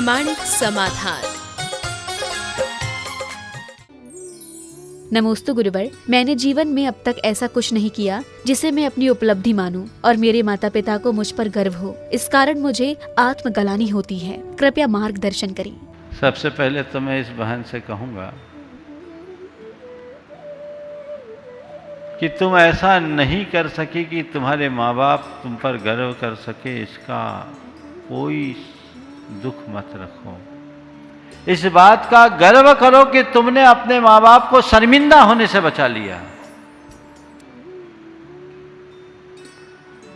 प्रामाणिक समाधान। नमोस्तु गुरुवर, मैंने जीवन में अब तक ऐसा कुछ नहीं किया जिसे मैं अपनी उपलब्धि मानूं और मेरे माता पिता को मुझ पर गर्व हो। इस कारण मुझे आत्मग्लानि होती है। कृपया मार्गदर्शन करें। सबसे पहले तो मैं इस बहन से कहूंगा कि तुम ऐसा नहीं कर सकी कि तुम्हारे माँ बाप तुम पर गर्व कर सके, इसका कोई दुख मत रखो। इस बात का गर्व करो कि तुमने अपने माँ बाप को शर्मिंदा होने से बचा लिया।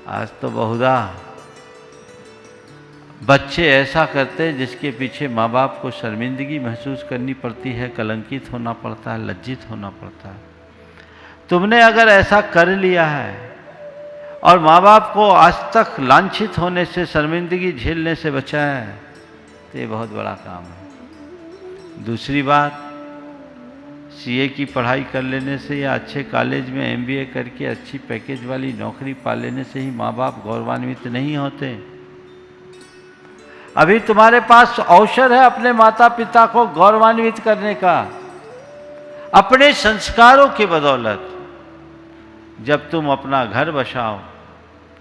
आज तो बहुधा बच्चे ऐसा करते हैं जिसके पीछे माँ बाप को शर्मिंदगी महसूस करनी पड़ती है, कलंकित होना पड़ता है, लज्जित होना पड़ता है। तुमने अगर ऐसा कर लिया है और माँ बाप को आज तक लांछित होने से, शर्मिंदगी झेलने से बचाया है, तो ये बहुत बड़ा काम है। दूसरी बात, सीए की पढ़ाई कर लेने से या अच्छे कॉलेज में एमबीए करके अच्छी पैकेज वाली नौकरी पा लेने से ही माँ बाप गौरवान्वित नहीं होते। अभी तुम्हारे पास अवसर है अपने माता पिता को गौरवान्वित करने का, अपने संस्कारों की बदौलत। जब तुम अपना घर बसाओ,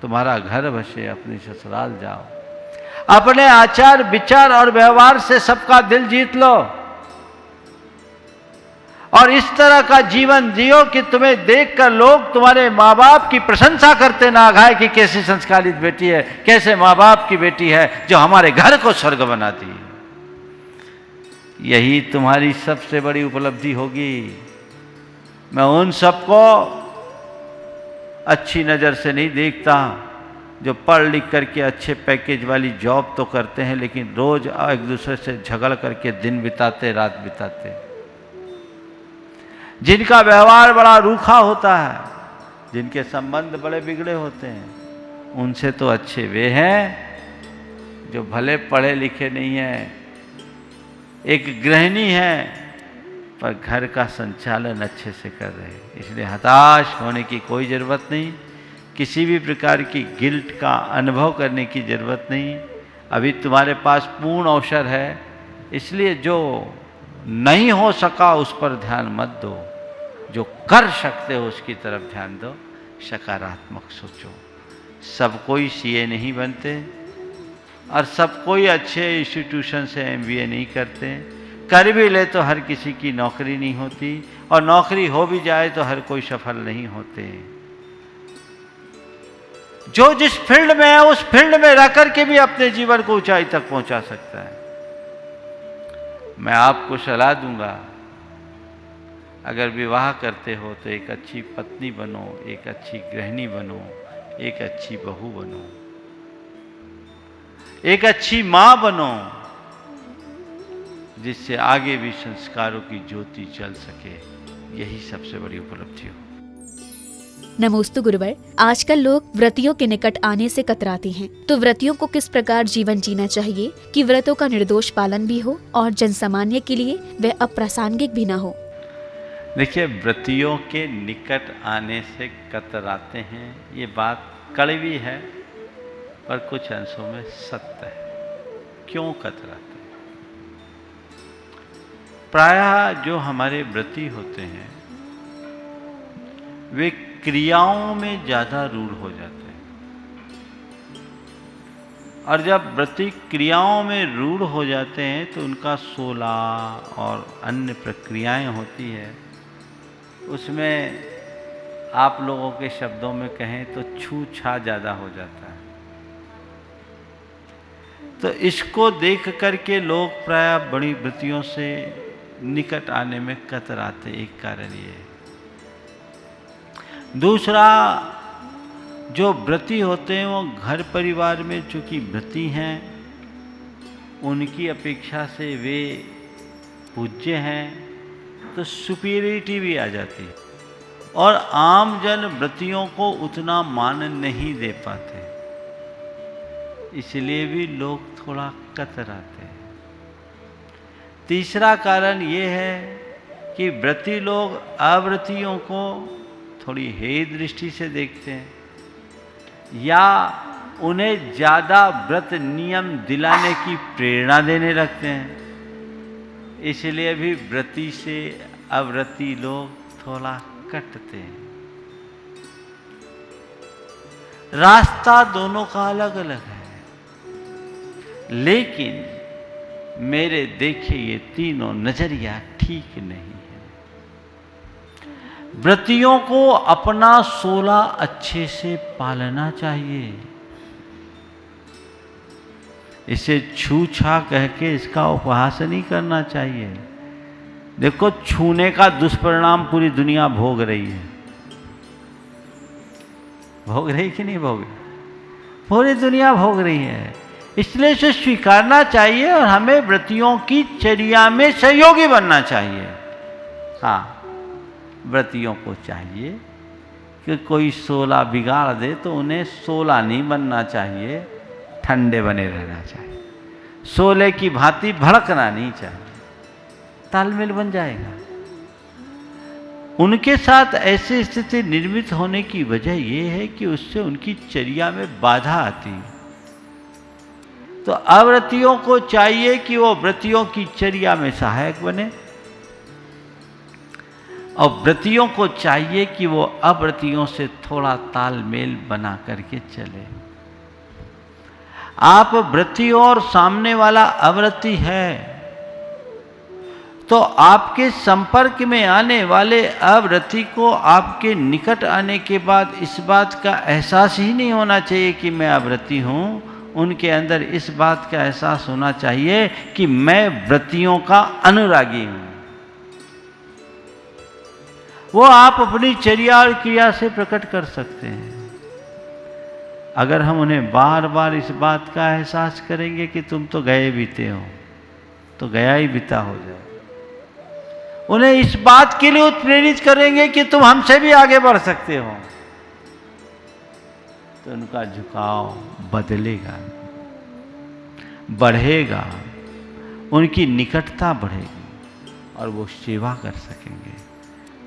तुम्हारा घर बसे, अपनी ससुराल जाओ, अपने आचार विचार और व्यवहार से सबका दिल जीत लो और इस तरह का जीवन जियो कि तुम्हें देखकर लोग तुम्हारे माँ बाप की प्रशंसा करते ना गाए कि कैसी संस्कारित बेटी है, कैसे माँ बाप की बेटी है जो हमारे घर को स्वर्ग बनाती है। यही तुम्हारी सबसे बड़ी उपलब्धि होगी। मैं उन सबको अच्छी नज़र से नहीं देखता जो पढ़ लिख करके अच्छे पैकेज वाली जॉब तो करते हैं लेकिन रोज एक दूसरे से झगड़ करके दिन बिताते, रात बिताते, जिनका व्यवहार बड़ा रूखा होता है, जिनके संबंध बड़े बिगड़े होते हैं। उनसे तो अच्छे वे हैं जो भले पढ़े लिखे नहीं हैं, एक गृहिणी है पर घर का संचालन अच्छे से कर रहे हैं। इसलिए हताश होने की कोई ज़रूरत नहीं, किसी भी प्रकार की गिल्ट का अनुभव करने की ज़रूरत नहीं। अभी तुम्हारे पास पूर्ण अवसर है, इसलिए जो नहीं हो सका उस पर ध्यान मत दो, जो कर सकते हो उसकी तरफ ध्यान दो, सकारात्मक सोचो। सब कोई सीए नहीं बनते और सब कोई अच्छे इंस्टीट्यूशन से एमबीए नहीं करते। कर भी ले तो हर किसी की नौकरी नहीं होती और नौकरी हो भी जाए तो हर कोई सफल नहीं होते। जो जिस फील्ड में है उस फील्ड में रह करके भी अपने जीवन को ऊंचाई तक पहुंचा सकता है। मैं आपको सलाह दूंगा, अगर विवाह करते हो तो एक अच्छी पत्नी बनो, एक अच्छी गृहिणी बनो, एक अच्छी बहू बनो, एक अच्छी मां बनो, जिससे आगे भी संस्कारों की ज्योति जल सके। यही सबसे बड़ी उपलब्धि हो। नमोस्तु गुरुवर, आजकल लोग व्रतियों के निकट आने से कतराते हैं, तो व्रतियों को किस प्रकार जीवन जीना चाहिए कि व्रतों का निर्दोष पालन भी हो और जनसामान्य के लिए वह अप्रासंगिक भी ना हो? देखिए, व्रतियों के निकट आने से कतराते हैं, ये बात कड़वी है पर कुछ अंशों में सत्य है। क्यों कतराते हैं? प्रायः जो हमारे व्रती होते हैं वे क्रियाओं में ज़्यादा रूढ़ हो जाते हैं और जब व्रती क्रियाओं में रूढ़ हो जाते हैं तो उनका सोला और अन्य प्रक्रियाएं होती है, उसमें आप लोगों के शब्दों में कहें तो छू छा ज़्यादा हो जाता है। तो इसको देख करके लोग प्रायः बड़ी व्रतियों से निकट आने में कतराते। एक कारण ये है। दूसरा, जो व्रती होते हैं वो घर परिवार में चूंकि व्रती हैं, उनकी अपेक्षा से वे पूज्य हैं तो सुपीरियरिटी भी आ जाती है और आम जन व्रतियों को उतना मान नहीं दे पाते, इसलिए भी लोग थोड़ा कतराते हैं। तीसरा कारण ये है कि व्रती लोग अव्रतियों को थोड़ी हेय दृष्टि से देखते हैं या उन्हें ज्यादा व्रत नियम दिलाने की प्रेरणा देने लगते हैं। इसलिए भी व्रती से अव्रती लोग थोड़ा कटते हैं। रास्ता दोनों का अलग अलग है, लेकिन मेरे देखे ये तीनों नजरिया ठीक नहीं है। व्रतियों को अपना 16 अच्छे से पालना चाहिए। इसे छू-छा कह के इसका उपहास नहीं करना चाहिए। देखो, छूने का दुष्परिणाम पूरी दुनिया भोग रही है। भोग रही कि नहीं भोग रही? पूरी दुनिया भोग रही है। इसलिए इसे स्वीकारना चाहिए और हमें व्रतियों की चर्या में सहयोगी बनना चाहिए। हाँ, व्रतियों को चाहिए कि कोई 16 बिगाड़ दे तो उन्हें 16 नहीं बनना चाहिए, ठंडे बने रहना चाहिए। 16 की भांति भड़कना नहीं चाहिए, तालमेल बन जाएगा। उनके साथ ऐसी स्थिति निर्मित होने की वजह यह है कि उससे उनकी चर्या में बाधा आती है। तो अव्रतियों को चाहिए कि वो व्रतियों की चर्या में सहायक बने, और व्रतियों को चाहिए कि वो अव्रतियों से थोड़ा तालमेल बना करके चले। आप व्रती और सामने वाला अव्रती है तो आपके संपर्क में आने वाले अव्रती को आपके निकट आने के बाद इस बात का एहसास ही नहीं होना चाहिए कि मैं अव्रती हूं। उनके अंदर इस बात का एहसास होना चाहिए कि मैं व्रतियों का अनुरागी हूं। वो आप अपनी चर्या और क्रिया से प्रकट कर सकते हैं। अगर हम उन्हें बार बार इस बात का एहसास करेंगे कि तुम तो गए बीते हो, तो गया ही बीता हो जाए। उन्हें इस बात के लिए उत्प्रेरित करेंगे कि तुम हमसे भी आगे बढ़ सकते हो, तो उनका झुकाव बदलेगा, बढ़ेगा, उनकी निकटता बढ़ेगी और वो सेवा कर सकेंगे।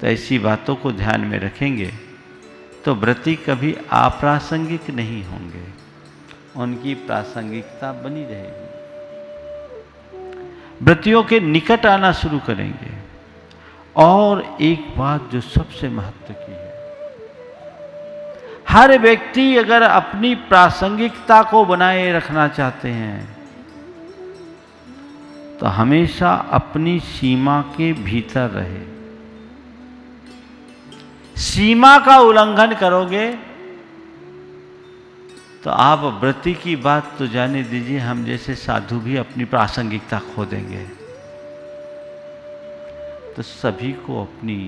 तो ऐसी बातों को ध्यान में रखेंगे तो व्रती कभी अप्रासंगिक नहीं होंगे, उनकी प्रासंगिकता बनी रहेगी। व्रतियों के निकट आना शुरू करेंगे। और एक बात जो सबसे महत्व की है, हर व्यक्ति अगर अपनी प्रासंगिकता को बनाए रखना चाहते हैं तो हमेशा अपनी सीमा के भीतर रहे। सीमा का उल्लंघन करोगे तो आप व्रति की बात तो जाने दीजिए, हम जैसे साधु भी अपनी प्रासंगिकता खो देंगे। तो सभी को अपनी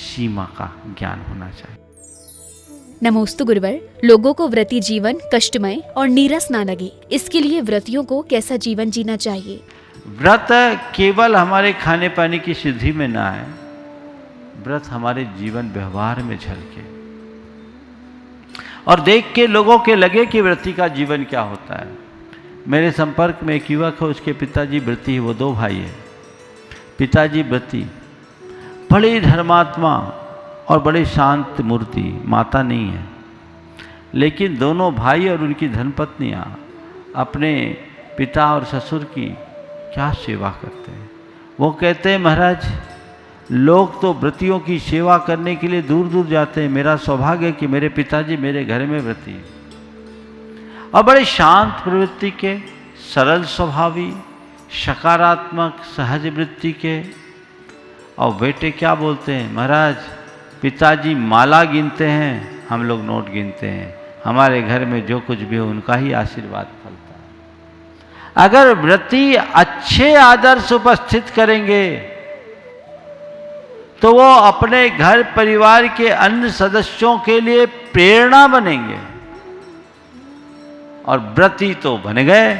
सीमा का ज्ञान होना चाहिए। नमोस्तु गुरुवर। लोगों को व्रती जीवन कष्टमय और नीरस ना लगे, इसके लिए व्रतियों को कैसा जीवन जीना चाहिए? व्रत केवल हमारे खाने पाने की सिद्धि में ना आए, व्रत हमारे जीवन व्यवहार में झलके और देख के लोगों के लगे कि व्रती का जीवन क्या होता है। मेरे संपर्क में एक युवक है, उसके पिताजी व्रती है। वो 2 भाई है। पिताजी व्रती, बड़े धर्मात्मा और बड़े शांत मूर्ति, माता नहीं है, लेकिन दोनों भाई और उनकी धर्मपत्नियां अपने पिता और ससुर की क्या सेवा करते हैं। वो कहते हैं, महाराज लोग तो व्रतियों की सेवा करने के लिए दूर दूर जाते हैं, मेरा सौभाग्य है कि मेरे पिताजी मेरे घर में व्रती हैं। और बड़े शांत प्रवृत्ति के, सरल स्वभावी, सकारात्मक सहज वृत्ति के। और बेटे क्या बोलते हैं, महाराज पिताजी माला गिनते हैं, हम लोग नोट गिनते हैं, हमारे घर में जो कुछ भी हो उनका ही आशीर्वाद फलता है। अगर व्रती अच्छे आदर्श उपस्थित करेंगे तो वो अपने घर परिवार के अन्य सदस्यों के लिए प्रेरणा बनेंगे। और व्रती तो बन गए,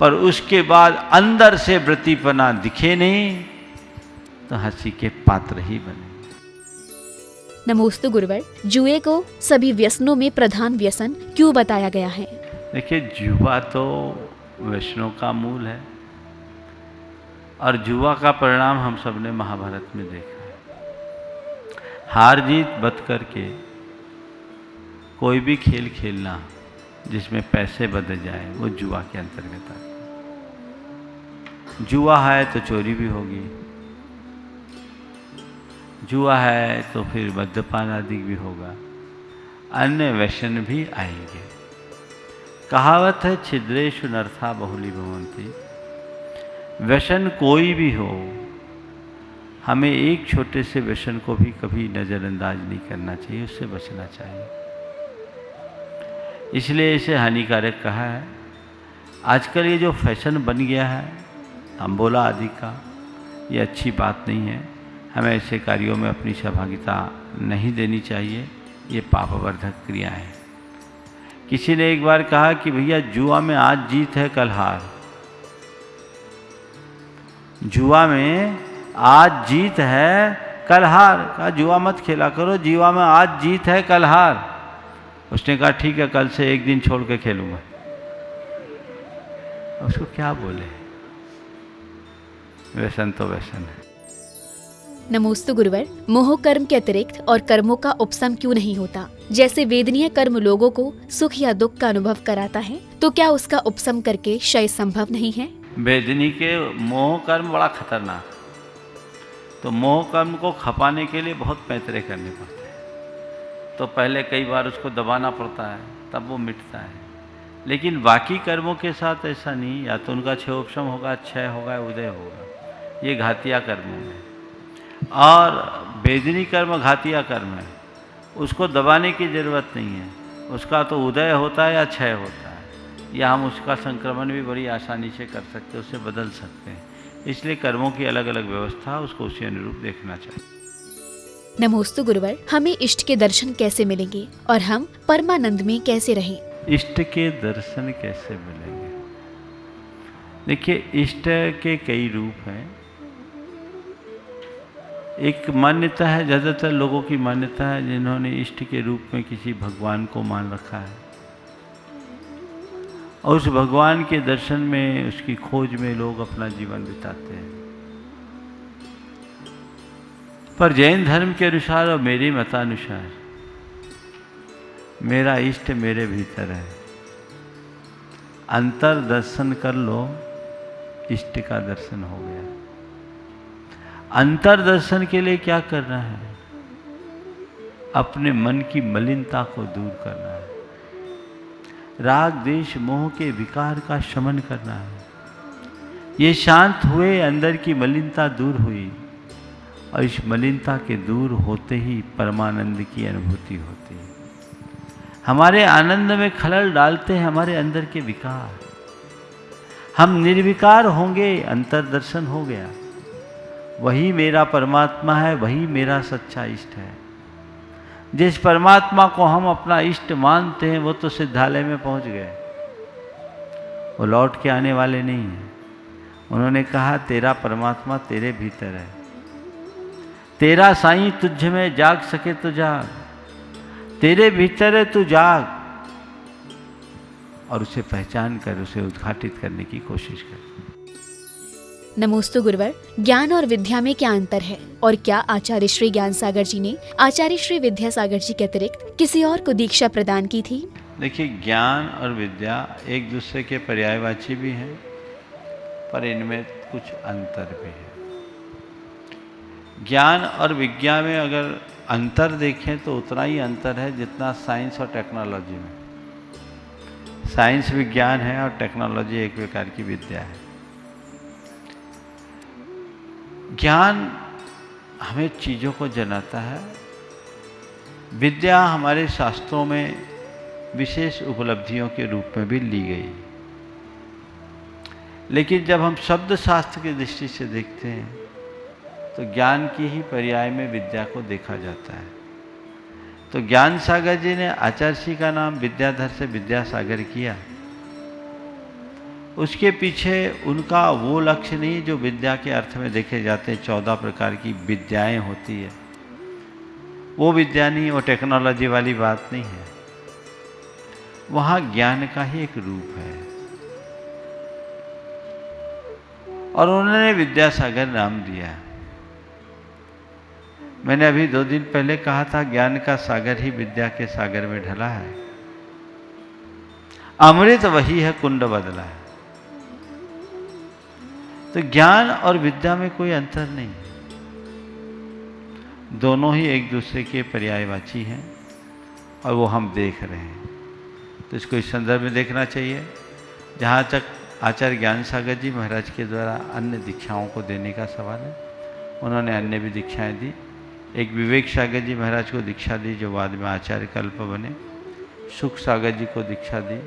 पर उसके बाद अंदर से व्रतीपना दिखे नहीं तो हंसी के पात्र ही बने। नमोस्तु गुरुवर। जुए को सभी व्यसनों में प्रधान व्यसन क्यों बताया गया है? देखिए, जुआ तो व्यसनों का मूल है और जुआ का परिणाम हम सब ने महाभारत में देखा है। हार जीत बत करके कोई भी खेल खेलना जिसमें पैसे बदल जाए वो जुआ के अंतर्गत आता है। जुआ है तो चोरी भी होगी, जुआ है तो फिर मद्यपान आदि भी होगा, अन्य व्यसन भी आएंगे। कहावत है छिद्रेषु नरथा बहुली भवन्ति। व्यसन कोई भी हो, हमें एक छोटे से व्यसन को भी कभी नज़रअंदाज नहीं करना चाहिए, उससे बचना चाहिए। इसलिए इसे हानिकारक कहा है। आजकल ये जो फैशन बन गया है अम्बोला आदि का, ये अच्छी बात नहीं है। हमें ऐसे कार्यों में अपनी सहभागिता नहीं देनी चाहिए, ये पापवर्धक क्रिया है। किसी ने एक बार कहा कि भैया जुआ में आज जीत है कल हार। जुआ में आज जीत है कल हार। कहा जुआ मत खेला करो, जुआ में आज जीत है कल हार। उसने कहा ठीक है, कल से एक दिन छोड़ के खेलूंगा। उसको क्या बोले, व्यसन तो व्यसन है। नमोस्तु गुरुवर, मोह कर्म के अतिरिक्त और कर्मों का उपशम क्यों नहीं होता? जैसे वेदनीय कर्म लोगों को सुख या दुख का अनुभव कराता है, तो क्या उसका उपशम करके क्षय संभव नहीं है? वेदनी के मोह कर्म बड़ा खतरनाक। तो मोह कर्म को खपाने के लिए बहुत पैतरे करने पड़ते हैं। तो पहले कई बार उसको दबाना पड़ता है, तब वो मिटता है। लेकिन बाकी कर्मों के साथ ऐसा नहीं, या तो उनका क्षय उपशम होगा, क्षय होगा, उदय होगा। ये घातिया कर्म है। और वेदनी कर्म घातिया कर्म है, उसको दबाने की ज़रूरत नहीं है। उसका तो उदय होता है या क्षय होता है, या हम उसका संक्रमण भी बड़ी आसानी से कर सकते हैं, उसे बदल सकते हैं। इसलिए कर्मों की अलग अलग व्यवस्था, उसको उसी अनुरूप देखना चाहिए। नमोस्तु गुरुवर, हमें इष्ट के दर्शन कैसे मिलेंगे और हम परमानंद में कैसे रहें? इष्ट के दर्शन कैसे मिलेंगे? देखिए, इष्ट के कई रूप हैं। एक मान्यता है, ज़्यादातर लोगों की मान्यता है जिन्होंने इष्ट के रूप में किसी भगवान को मान रखा है, और उस भगवान के दर्शन में, उसकी खोज में लोग अपना जीवन बिताते हैं। पर जैन धर्म के अनुसार और मेरे मतानुसार मेरा इष्ट मेरे भीतर है। अंतर दर्शन कर लो, इष्ट का दर्शन हो गया। अंतर दर्शन के लिए क्या करना है? अपने मन की मलिनता को दूर करना है, राग द्वेष मोह के विकार का शमन करना है। ये शांत हुए, अंदर की मलिनता दूर हुई, और इस मलिनता के दूर होते ही परमानंद की अनुभूति होती है। हमारे आनंद में खलल डालते हैं हमारे अंदर के विकार। हम निर्विकार होंगे, अंतर दर्शन हो गया। वही मेरा परमात्मा है, वही मेरा सच्चा इष्ट है। जिस परमात्मा को हम अपना इष्ट मानते हैं, वो तो सिद्धालय में पहुंच गए, वो लौट के आने वाले नहीं हैं। उन्होंने कहा तेरा परमात्मा तेरे भीतर है, तेरा साईं तुझ में जाग सके तो जाग, तेरे भीतर है तू जाग, और उसे पहचान कर उसे उद्घाटित करने की कोशिश कर। नमोस्तु गुरुवर, ज्ञान और विद्या में क्या अंतर है, और क्या आचार्य श्री ज्ञान सागर जी ने आचार्य श्री विद्यासागर जी के अतिरिक्त किसी और को दीक्षा प्रदान की थी? देखिए, ज्ञान और विद्या एक दूसरे के पर्यायवाची भी हैं, पर इनमें कुछ अंतर भी है। ज्ञान और विज्ञान में अगर अंतर देखें तो उतना ही अंतर है जितना साइंस और टेक्नोलॉजी में। साइंस विज्ञान है और टेक्नोलॉजी एक प्रकार की विद्या है। ज्ञान हमें चीज़ों को जनाता है, विद्या हमारे शास्त्रों में विशेष उपलब्धियों के रूप में भी ली गई। लेकिन जब हम शब्द शास्त्र की दृष्टि से देखते हैं तो ज्ञान की ही पर्याय में विद्या को देखा जाता है। तो ज्ञान सागर जी ने आचार्य जी का नाम विद्याधर से विद्यासागर किया, उसके पीछे उनका वो लक्ष्य नहीं जो विद्या के अर्थ में देखे जाते हैं। 14 प्रकार की विद्याएं होती है, वो विद्या नहीं, वो टेक्नोलॉजी वाली बात नहीं है। वहाँ ज्ञान का ही एक रूप है, और उन्होंने विद्यासागर नाम दिया। मैंने अभी 2 दिन पहले कहा था, ज्ञान का सागर ही विद्या के सागर में ढला है। अमृत वही है, कुंड बदला है। तो ज्ञान और विद्या में कोई अंतर नहीं, दोनों ही एक दूसरे के पर्यायवाची हैं और वो हम देख रहे हैं। तो इसको इस संदर्भ में देखना चाहिए। जहाँ तक आचार्य ज्ञान सागर जी महाराज के द्वारा अन्य दीक्षाओं को देने का सवाल है, उन्होंने अन्य भी दीक्षाएं दी। एक विवेक सागर जी महाराज को दीक्षा दी जो बाद में आचार्य कल्प बने, सुख सागर जी को दीक्षा दी,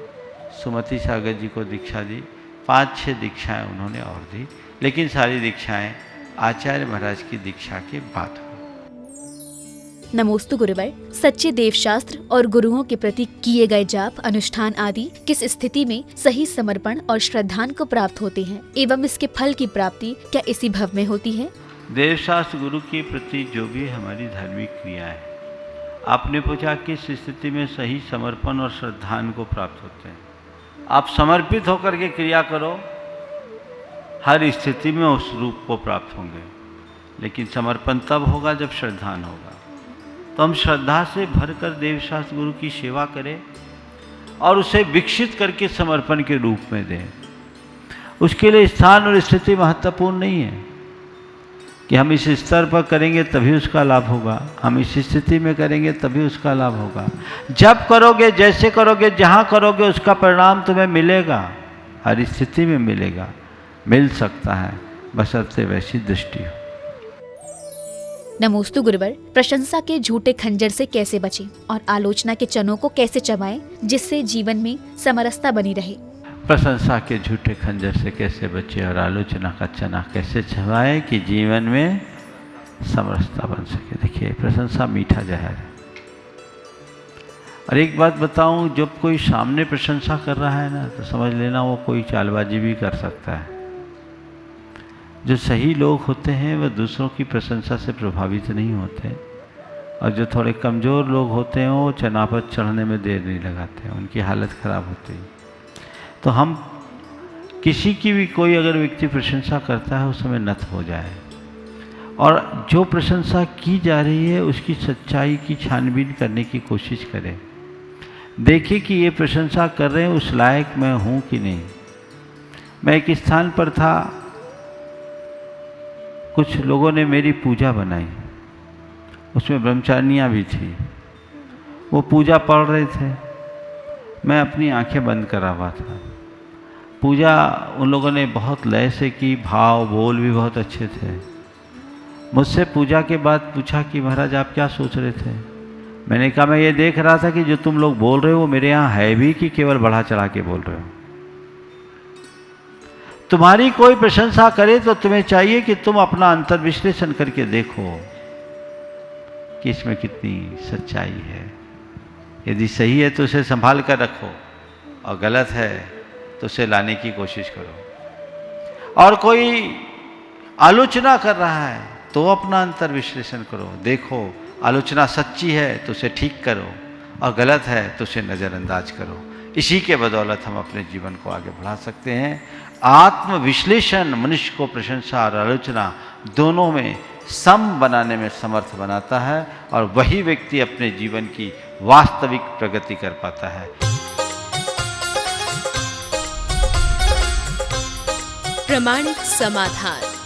सुमति सागर जी को दीक्षा दी, 5-6 दीक्षाएं उन्होंने और दी, लेकिन सारी दीक्षाएं आचार्य महाराज की दीक्षा के बाद हुई। नमोस्तु गुरुवर, सच्चे देवशास्त्र और गुरुओं के प्रति किए गए जाप, अनुष्ठान आदि किस स्थिति में सही समर्पण और श्रद्धान को प्राप्त होते हैं एवं इसके फल की प्राप्ति क्या इसी भव में होती है? देवशास्त्र गुरु के प्रति जो भी हमारी धार्मिक क्रिया है, आपने पूछा किस स्थिति में सही समर्पण और श्रद्धान को प्राप्त होते हैं। आप समर्पित होकर के क्रिया करो, हर स्थिति में उस रूप को प्राप्त होंगे, लेकिन समर्पण तब होगा जब श्रद्धान होगा। तो हम श्रद्धा से भरकर देवशास्त्र गुरु की सेवा करें और उसे विकसित करके समर्पण के रूप में दें। उसके लिए स्थान और स्थिति महत्वपूर्ण नहीं है कि हम इस स्तर पर करेंगे तभी उसका लाभ होगा, हम इस स्थिति में करेंगे तभी उसका लाभ होगा। जब करोगे, जैसे करोगे, जहाँ करोगे, उसका परिणाम तुम्हें मिलेगा, हर स्थिति में मिलेगा, मिल सकता है, बशर्ते वैसी दृष्टि हो। नमोस्तु गुरुवर, प्रशंसा के झूठे खंजर से कैसे बचें और आलोचना के चनों को कैसे चबाएं जिससे जीवन में समरसता बनी रहे? प्रशंसा के झूठे खंजर से कैसे बचे और आलोचना का चना कैसे चबाएं कि जीवन में समरसता बन सके। देखिए, प्रशंसा मीठा जहर है। और एक बात बताऊं, जब कोई सामने प्रशंसा कर रहा है ना, तो समझ लेना वो कोई चालबाजी भी कर सकता है। जो सही लोग होते हैं वह दूसरों की प्रशंसा से प्रभावित नहीं होते, और जो थोड़े कमज़ोर लोग होते हैं वो चना पर चढ़ने में देर नहीं लगाते, उनकी हालत ख़राब होती है। तो हम किसी की भी, कोई अगर व्यक्ति प्रशंसा करता है उस समय नत हो जाए, और जो प्रशंसा की जा रही है उसकी सच्चाई की छानबीन करने की कोशिश करें। देखें कि ये प्रशंसा कर रहे हैं उस लायक मैं हूँ कि नहीं। मैं एक स्थान पर था, कुछ लोगों ने मेरी पूजा बनाई, उसमें ब्रह्मचारिणियाँ भी थी, वो पूजा पढ़ रहे थे, मैं अपनी आंखें बंद करा हुआ था। पूजा उन लोगों ने बहुत लय से की, भाव बोल भी बहुत अच्छे थे। मुझसे पूजा के बाद पूछा कि महाराज आप क्या सोच रहे थे? मैंने कहा मैं ये देख रहा था कि जो तुम लोग बोल रहे हो वो मेरे यहाँ है भी कि केवल बढ़ा चढ़ा के बोल रहे हो। तुम्हारी कोई प्रशंसा करे तो तुम्हें चाहिए कि तुम अपना अंतर विश्लेषण करके देखो कि इसमें कितनी सच्चाई है। यदि सही है तो उसे संभाल कर रखो, और गलत है तो उसे लाने की कोशिश करो। और कोई आलोचना कर रहा है तो अपना अंतर विश्लेषण करो, देखो आलोचना सच्ची है तो उसे ठीक करो, और गलत है तो उसे नज़रअंदाज करो। इसी के बदौलत हम अपने जीवन को आगे बढ़ा सकते हैं। आत्म विश्लेषण मनुष्य को प्रशंसा और आलोचना दोनों में सम बनाने में समर्थ बनाता है, और वही व्यक्ति अपने जीवन की वास्तविक प्रगति कर पाता है। प्रामाणिक समाधान।